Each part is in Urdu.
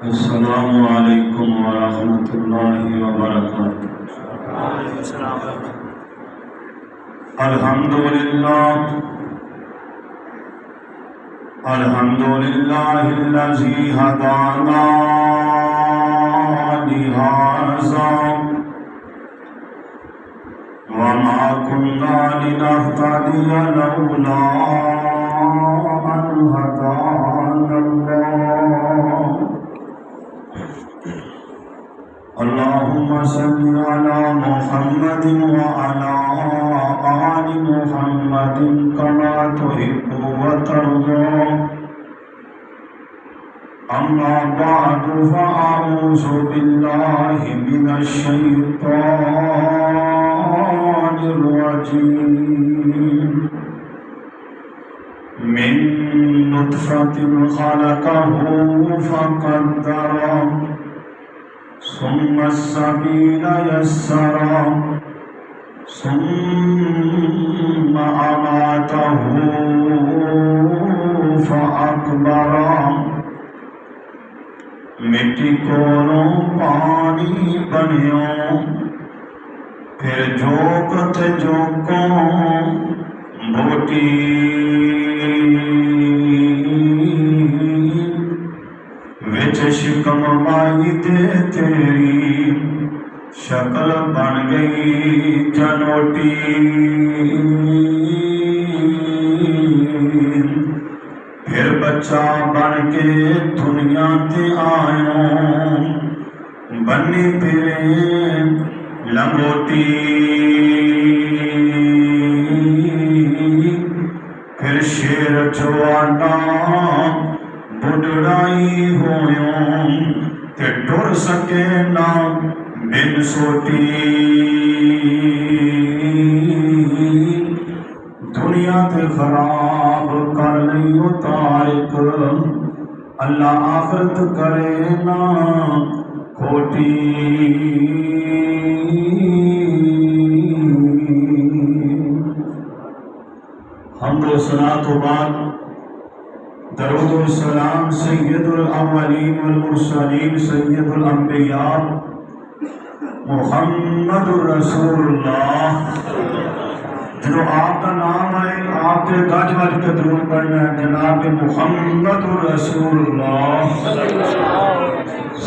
السلام علیکم ورحمۃ اللہ وبرکاتہ۔ الحمد للہ الذی ہدانا لہذا وما كنا لنهتدي لولا أن هدانا الله اللهم صل على محمد وعلى آل محمد كما تحب وترضى أما بعد فأعوذ بالله من الشيطان الرجيم من نطفة خلقه فقدره ثم السبيل يسره ثم أماته فأقبره مٹی کولوں پانی بنیوں پھر جوکت جوکوں بوٹی وچ شکم مائی دے تیری شکل بن گئی جنوٹی پھر بچہ بن کے دنیا تے آیوں بنی پھرے لنگوٹی پھر شیر جوانا بڑھڑائی ہویوں تے ٹر سکے نہ بن سوٹی دنیا تے خراب کر لئیو تارک اللہ آخرت کرے نا کھوٹی حمد و ثنا تو بعد درود و سلام سید الاولین والمرسلین سید الانبیاء محمد رسول اللہ جو آپ کا نام ہے آپ کے گج وج کے درود پڑھنا ہے جناب محمد رسول اللہ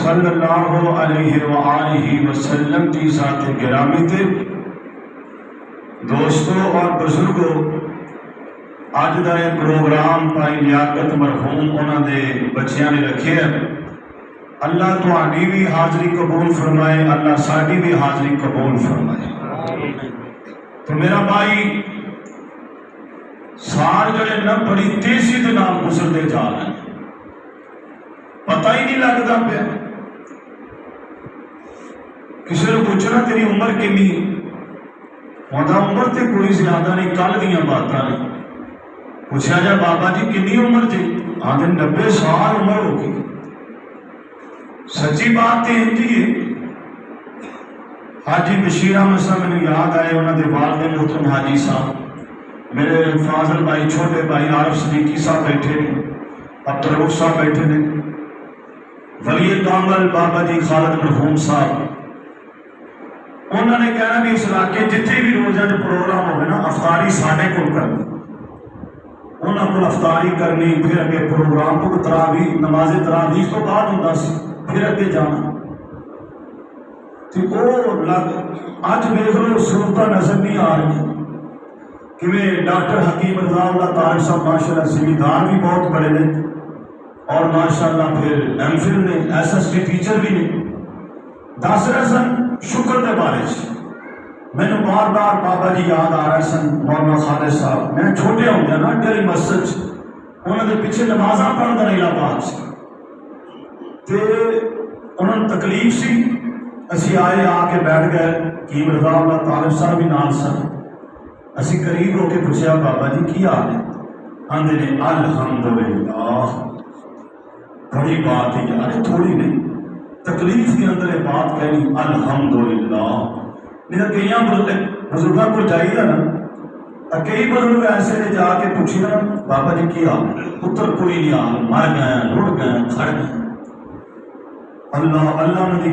صلی اللہ علیہ وآلہ وسلم کی ذات گرامی تھے۔ دوستوں اور بزرگوں، آج دا یہ پروگرام پائی لیاقت مرحوم انہاں دے بچیاں نے رکھے ہیں۔ اللہ تہاڈی بھی حاضری قبول فرمائے، اللہ ساڈی بھی حاضری قبول فرمائے۔ تو میرا بھائی سال جڑے نہ بڑی تیزی دے نال گزرتے جا رہے ہیں، پتہ ہی نہیں لگتا پیا۔ کسی نے پوچھنا تیری عمر کنی؟ ہوتا عمر تے کوئی زیادہ نہیں، کل دیاں باتاں نے۔ پوچھا جا بابا جی کنی عمر جی؟ آدھے 90 سال عمر ہو گئی۔ سچی بات تے انجی ہے۔ حاجی بشیر احمد صاحب میں یاد آئے، انہوں نے والد محترم حاجی صاحب، میرے فاضل بھائی، چھوٹے بھائی عارف صدیقی صاحب بیٹھے ہیں، عبدالرؤف صاحب بیٹھے ہیں، ولی کامل بابا جی خالد مرحوم صاحب۔ انہوں نے کہنا بھی اس علاقے جتنے بھی روزہ جو پروگرام ہوئے نا، افطاری ساڑھے کو کرنی، انہوں کو افطاری کرنی، پھر اگے پروگرام کو تراویح، نماز تراویح تو بعد ہوتا سی، پھر اگے جانا۔ آج دیکھ لو صورتیں نظر نہیں آ رہی کہ ڈاکٹر حکیم رضا اللہ طارق صاحب ماشاءاللہ سمجھدار بھی بہت بڑے نے، اور ماشاءاللہ پھر ایم فل نے، ایس ایس ٹی ٹیچر بھی نے۔ دس رہے سن شکر کے بارے سے، میں نے بار بار بابا جی یاد آ رہے سن، مولانا خالد صاحب، میں چھوٹے ہوں گے نا ڈیری مسجد، انہوں نے پیچھے نمازاں پڑھتا نہیں آباد سے، انہوں نے تکلیف سی، اسی آئے آ کے بیٹھ گئے، حکیم رضا اللہ طالب صاحب بھی نال سن، اسی قریب ہو کے پوچھا بابا جی کی حال ہے؟ آندے نے الحمدللہ۔ بڑی بات ہے یار، تھوڑی نہیں، تکلیف کے اندر یہ بات کہنی الحمدللہ۔ نہیں کئی بزرگوں کو چاہیے نا، کئی بزرگ ایسے نے جا کے پوچھی نا بابا جی کی حال، پتر کوئی نہیں حال، مر گئے، رڑ گئے، کھڑ گئے، اللہ نے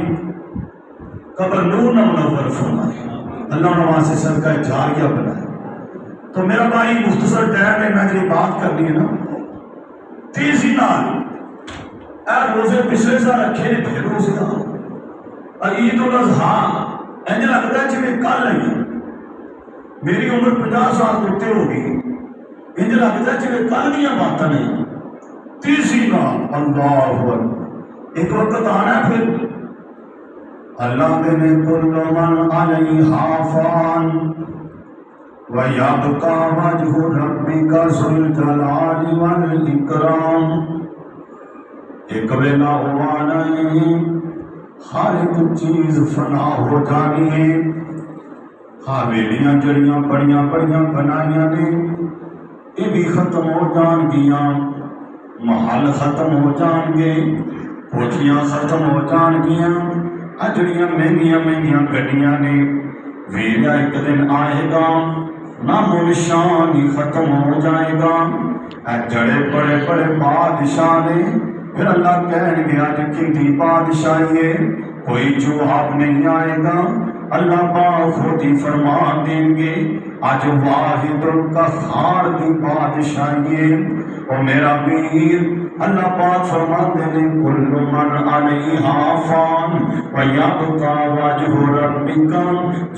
قبر نور نہ منور فرمائے، اللہ نے وہاں سے صدقہ جاریہ بنائے۔ تو میرا بھائی مختصر ٹائم میں جو بات کرنی ہے نا، تیزی نال اے روزے پچھلے سال رکھے نے پھر روزے اور عید الاضحیٰ انج لگتا ہے جی کل ہے، میری عمر 50 سال اتنے ہو گئی، انج لگتا ہے جی کل دیا باتیں نہیں۔ تیزی نال اللہ اکبر، ایک وقت آنا ہے پھر اللہ نے کل من علیہا فان وَيَبْقَى وَجْهُ رَبِّكَ ذُو الْجَلَالِ وَالْإِكْرَامِ۔ ایک ویلا ہوا نہیں، ہر ایک چیز فنا ہو جانی ہے۔ حویلیاں جڑیاں بڑیاں بڑیاں بنائیاں نے یہ بھی ختم ہو جان گیاں، محل ختم ہو جان گے، کوٹھیاں ختم ہو جان گیاں، جڑیاں مہنگیاں مہنگیاں گڈیاں نے ویلا ایک دن آئے گا، نام و نشان ہی ختم ہو جائے گا۔ جڑے بڑے بڑے بادشاہ نے پھر اللہ کہنے گیا کہ کتنی بادشاہی ہے، کوئی جواب نہیں آئے گا۔ اللہ پاک خود ہی فرمان دیں گے آج واحد القہار دی بادشاہی ہے۔ او میرا میر اللہ پاک فرماتے ہیں کل من علیہا فان وَيَبْقَى وَجْهُ رَبِّكَ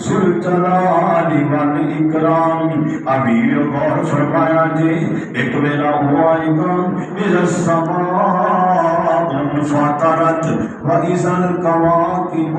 ذُو الْجَلَالِ وَالْإِكْرَامِ۔ امیر غور فرمایا جی ایک ویلا ہوا آئے گا اِذَا السَّمَاءُ انفطرت وَإِذَا الْكَوَاكِبُ